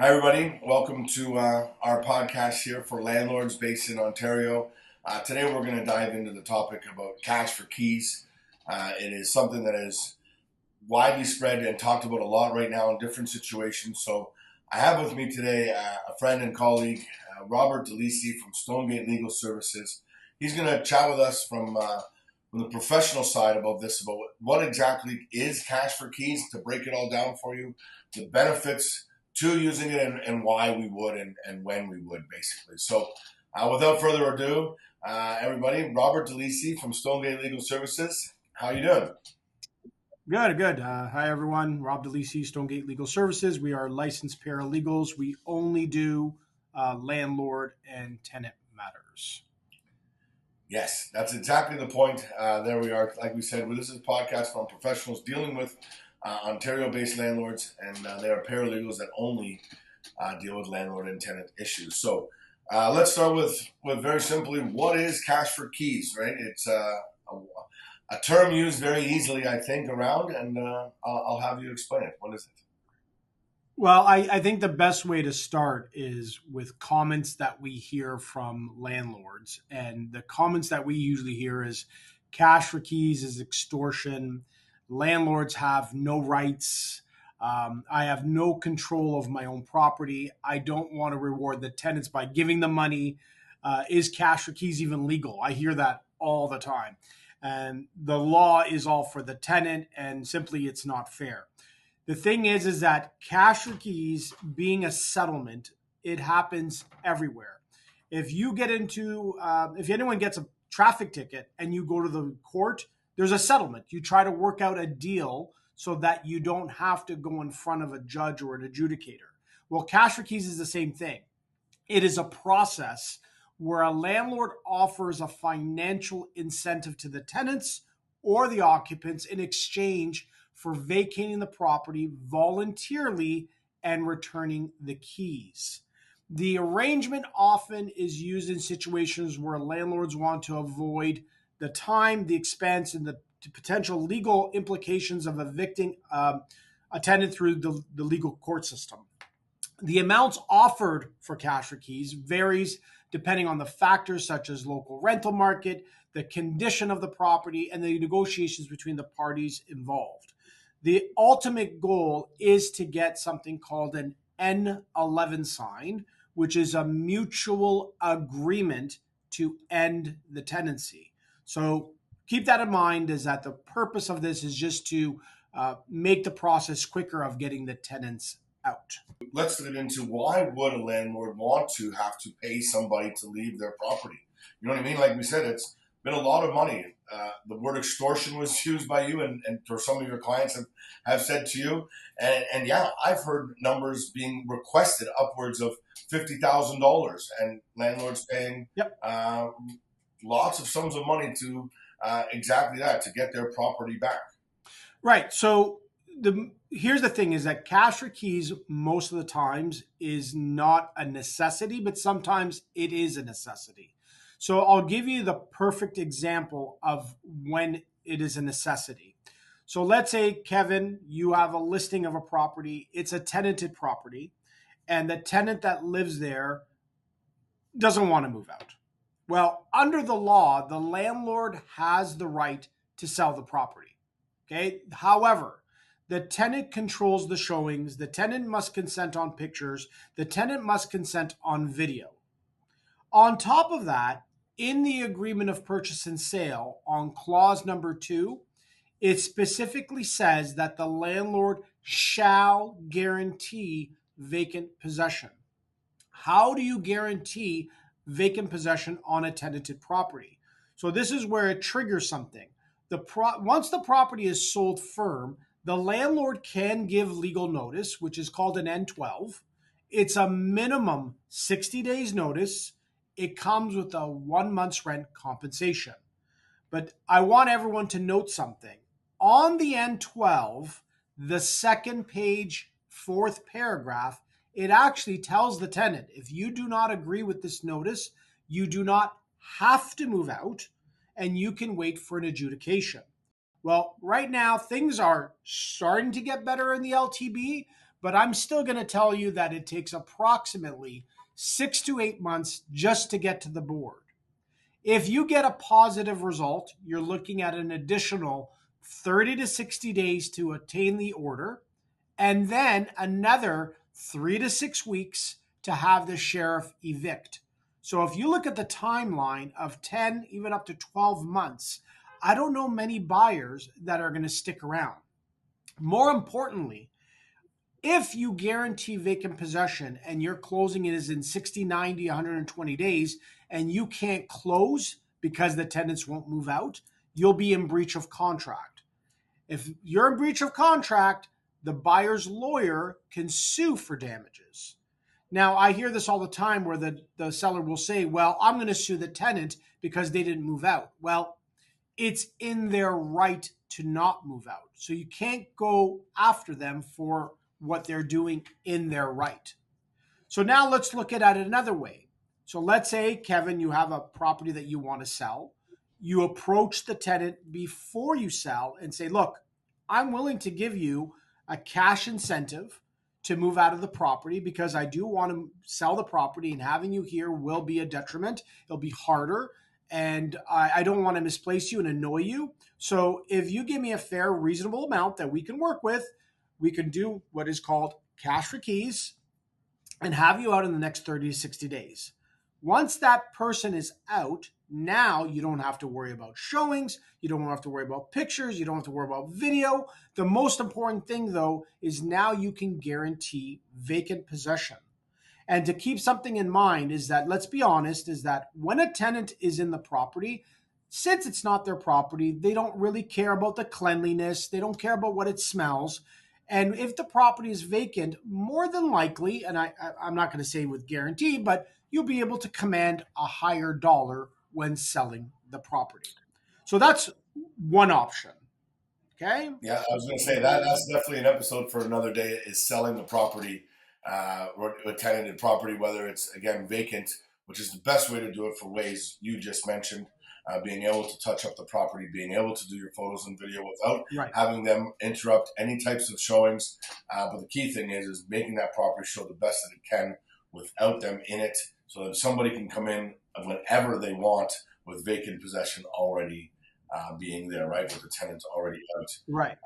Hi, everybody. Welcome to our podcast here for landlords based in Ontario. Today, we're going to dive into the topic about cash for keys. It is something that is widely spread and talked about a lot right now in different situations. So, I have with me today a friend and colleague, Robert Di Lisi from Stonegate Legal Services. He's going to chat with us from the professional side about this, about what exactly is cash for keys, to break it all down for you, the benefits to using it and why we would and when we would, basically. So without further ado, everybody, Robert Di Lisi from Stonegate Legal Services. How you doing? Good. Hi, everyone. Rob Di Lisi, Stonegate Legal Services. We are licensed paralegals. We only do landlord and tenant matters. Yes, that's exactly the point. There we are. Like we said, well, this is a podcast from professionals dealing with Ontario-based landlords, and they are paralegals that only deal with landlord and tenant issues. So let's start with very simply, what is cash for keys, right? It's a term used very easily, I think, around, and I'll have you explain it. What is it? Well, I think the best way to start is with comments that we hear from landlords. And the comments that we usually hear is cash for keys is extortion. Landlords have no rights. I have no control of my own property. I don't want to reward the tenants by giving them money. Is cash for keys even legal? I hear that all the time. And the law is all for the tenant, and simply it's not fair. The thing is that cash for keys being a settlement, it happens everywhere. If you get into, if anyone gets a traffic ticket and you go to the court, there's a settlement. You try to work out a deal so that you don't have to go in front of a judge or an adjudicator. Well, cash for keys is the same thing. It is a process where a landlord offers a financial incentive to the tenants or the occupants in exchange for vacating the property voluntarily and returning the keys. The arrangement often is used in situations where landlords want to avoid the time, the expense, and the potential legal implications of evicting a tenant through the legal court system. The amounts offered for cash for keys varies depending on the factors such as local rental market, the condition of the property, and the negotiations between the parties involved. The ultimate goal is to get something called an N11 signed, which is a mutual agreement to end the tenancy. So keep that in mind, is that the purpose of this is just to make the process quicker of getting the tenants out. Let's get into, why would a landlord want to have to pay somebody to leave their property? You know what I mean? Like we said, it's been a lot of money. The word extortion was used by you, and for some of your clients have said to you. And yeah, I've heard numbers being requested upwards of $50,000, and landlords paying Yep. lots of sums of money to exactly that, to get their property back. Right. So here's the thing, is that cash for keys most of the times is not a necessity, but sometimes it is a necessity. So I'll give you the perfect example of when it is a necessity. So let's say, Kevin, you have a listing of a property. It's a tenanted property, and the tenant that lives there doesn't want to move out. Well, under the law, the landlord has the right to sell the property. Okay. However, the tenant controls the showings. The tenant must consent on pictures. The tenant must consent on video. On top of that, in the agreement of purchase and sale, on clause number 2, it specifically says that the landlord shall guarantee vacant possession. How do you guarantee vacant possession on a tenanted property? So this is where it triggers something. Once the property is sold firm, the landlord can give legal notice, which is called an N12. It's a minimum 60 days notice. It comes with a 1 month's rent compensation. But I want everyone to note something. On the N12, the second page, fourth paragraph, it actually tells the tenant, if you do not agree with this notice, you do not have to move out, and you can wait for an adjudication. Well, right now, things are starting to get better in the LTB, but I'm still going to tell you that it takes approximately 6 to 8 months just to get to the board. If you get a positive result, you're looking at an additional 30 to 60 days to attain the order, and then another 3 to 6 weeks to have the sheriff evict. So if you look at the timeline of 10, even up to 12 months, I don't know many buyers that are going to stick around. More importantly, if you guarantee vacant possession and your closing is in 60, 90, 120 days, and you can't close because the tenants won't move out, you'll be in breach of contract. If you're in breach of contract, the buyer's lawyer can sue for damages. Now, I hear this all the time where the seller will say, well, I'm going to sue the tenant because they didn't move out. Well, it's in their right to not move out. So you can't go after them for what they're doing in their right. So now let's look at it another way. So let's say, Kevin, you have a property that you want to sell. You approach the tenant before you sell and say, look, I'm willing to give you a cash incentive to move out of the property because I do want to sell the property, and having you here will be a detriment. It'll be harder, and I don't want to misplace you and annoy you. So if you give me a fair, reasonable amount that we can work with, we can do what is called cash for keys and have you out in the next 30 to 60 days. Once that person is out, now you don't have to worry about showings. You don't have to worry about pictures. You don't have to worry about video. The most important thing, though, is now you can guarantee vacant possession. And to keep something in mind is that, let's be honest, is that when a tenant is in the property, since it's not their property, they don't really care about the cleanliness. They don't care about what it smells. And if the property is vacant, more than likely, and I'm not going to say with guarantee, but you'll be able to command a higher dollar when selling the property. So that's one option. Okay. Yeah, I was going to say that's definitely an episode for another day. Is selling the property, or a tenanted property, whether it's again vacant, which is the best way to do it for ways you just mentioned. Being able to touch up the property, being able to do your photos and video without having them interrupt any types of showings. But the key thing is making that property show the best that it can without them in it, so that somebody can come in whenever they want with vacant possession already being there, right, with the tenants already out. Right.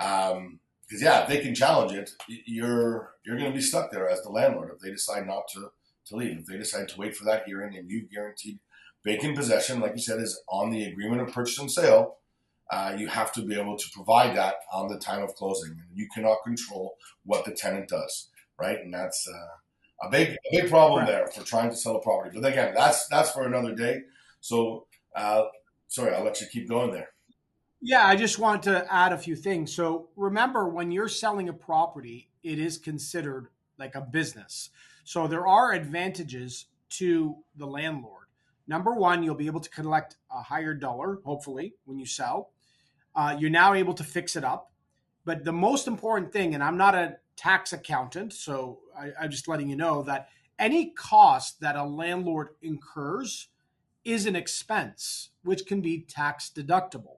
Because if they can challenge it, you're going to be stuck there as the landlord if they decide not to leave. If they decide to wait for that hearing and you've guaranteed vacant possession, like you said, is on the agreement of purchase and sale, you have to be able to provide that on the time of closing. And you cannot control what the tenant does, right? And that's a big problem there for trying to sell a property. But again, that's for another day. So, sorry, I'll let you keep going there. Yeah, I just want to add a few things. So remember, when you're selling a property, it is considered like a business. So there are advantages to the landlord. Number one, you'll be able to collect a higher dollar, hopefully, when you sell. You're now able to fix it up. But the most important thing, and I'm not a tax accountant, so I'm just letting you know that any cost that a landlord incurs is an expense, which can be tax deductible.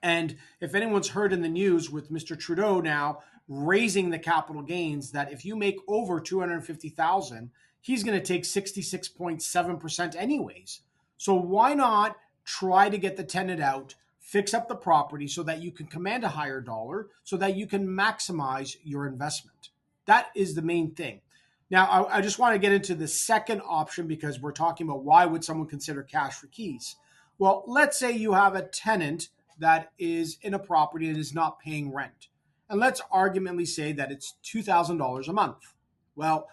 And if anyone's heard in the news with Mr. Trudeau now raising the capital gains, that if you make over 250,000, he's going to take 66.7% anyways. So why not try to get the tenant out, fix up the property so that you can command a higher dollar, so that you can maximize your investment? That is the main thing. Now, I just want to get into the second option because we're talking about why would someone consider cash for keys? Well, let's say you have a tenant that is in a property and is not paying rent. And let's argumentally say that it's $2,000 a month. Well,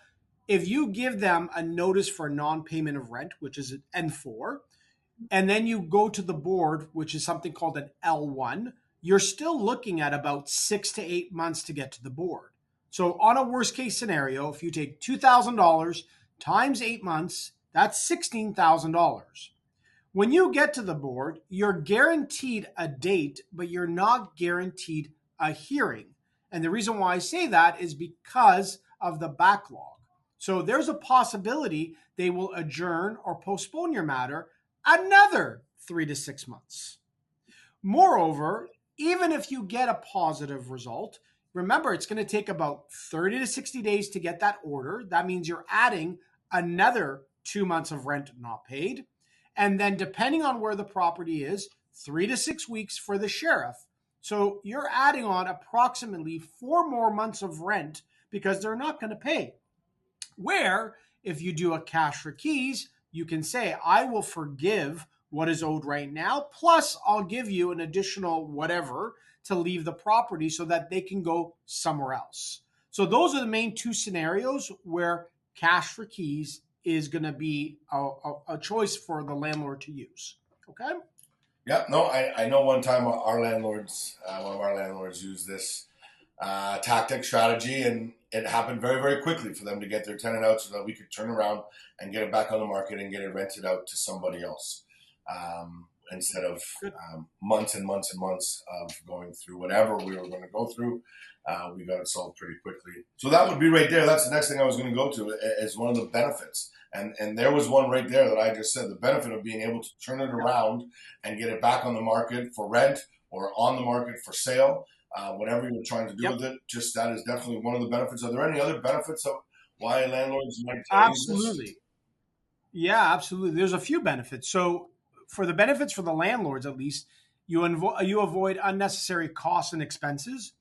if you give them a notice for non-payment of rent, which is an N4, and then you go to the board, which is something called an L1, you're still looking at about 6 to 8 months to get to the board. So on a worst case scenario, if you take $2,000 times 8 months, that's $16,000. When you get to the board, you're guaranteed a date, but you're not guaranteed a hearing. And the reason why I say that is because of the backlog. So there's a possibility they will adjourn or postpone your matter another 3 to 6 months. Moreover, even if you get a positive result, remember, it's going to take about 30 to 60 days to get that order. That means you're adding another 2 months of rent not paid. And then depending on where the property is, 3 to 6 weeks for the sheriff. So you're adding on approximately 4 more months of rent because they're not going to pay. Where if you do a cash for keys, you can say, I will forgive what is owed right now, plus I'll give you an additional whatever to leave the property so that they can go somewhere else. So those are the main two scenarios where cash for keys is going to be a choice for the landlord to use. Okay? Yeah, no, I know one time our landlords, one of our landlords used this tactic strategy, and it happened very, very quickly for them to get their tenant out so that we could turn around and get it back on the market and get it rented out to somebody else. Instead of months and months and months of going through whatever we were going to go through, we got it solved pretty quickly. So that would be right there. That's the next thing I was going to go to as one of the benefits. And there was one right there that I just said, the benefit of being able to turn it around and get it back on the market for rent or on the market for sale, whatever you're trying to do with it. Just that is definitely one of the benefits. Are there any other benefits of why landlords might use this? Absolutely. Yeah, absolutely. There's a few benefits. So for the benefits for the landlords, at least, you avoid unnecessary costs and expenses.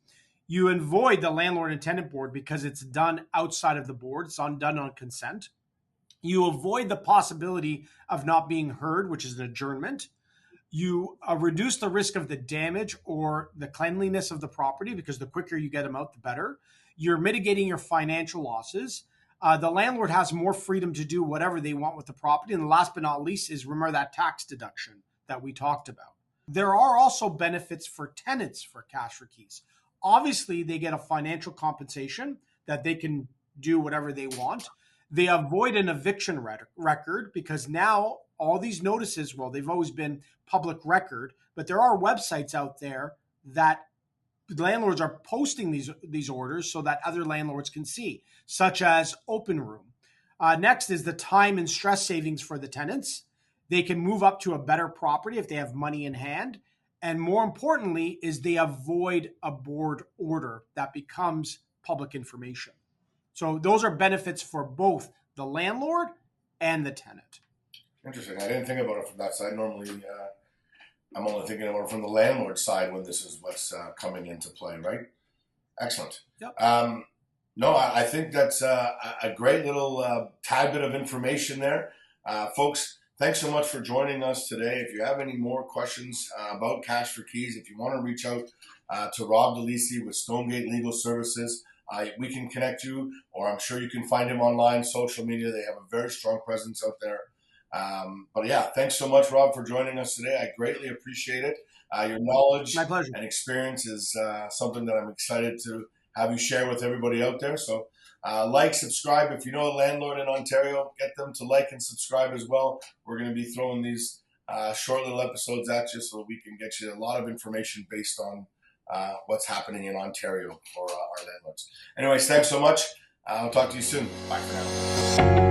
You avoid the Landlord and Tenant Board because it's done outside of the board. It's done on consent. You avoid the possibility of not being heard, which is an adjournment. You reduce the risk of the damage or the cleanliness of the property because the quicker you get them out, the better. You're mitigating your financial losses. The landlord has more freedom to do whatever they want with the property. And last but not least is remember that tax deduction that we talked about. There are also benefits for tenants for cash for keys. Obviously, they get a financial compensation that they can do whatever they want. They avoid an eviction record because now all these notices, well, they've always been public record, but there are websites out there that landlords are posting these orders so that other landlords can see, such as Open Room. Next is the time and stress savings for the tenants. They can move up to a better property if they have money in hand. And more importantly is they avoid a board order that becomes public information. So those are benefits for both the landlord and the tenant. Interesting. I didn't think about it from that side. Normally, I'm only thinking about it from the landlord side when this is what's coming into play, right? Excellent. Yep. No, I think that's a great little tad bit of information there. Folks, thanks so much for joining us today. If you have any more questions about cash for keys, if you want to reach out to Rob Di Lisi with Stonegate Legal Services, we can connect you, or I'm sure you can find him online, social media. They have a very strong presence out there. But yeah, thanks so much, Rob, for joining us today. I greatly appreciate it. Your knowledge and experience is something that I'm excited to have you share with everybody out there. So like, subscribe. If you know a landlord in Ontario, get them to like and subscribe as well. We're going to be throwing these short little episodes at you so we can get you a lot of information based on what's happening in Ontario for our landlords. Anyways, thanks so much. I'll talk to you soon. Bye for now.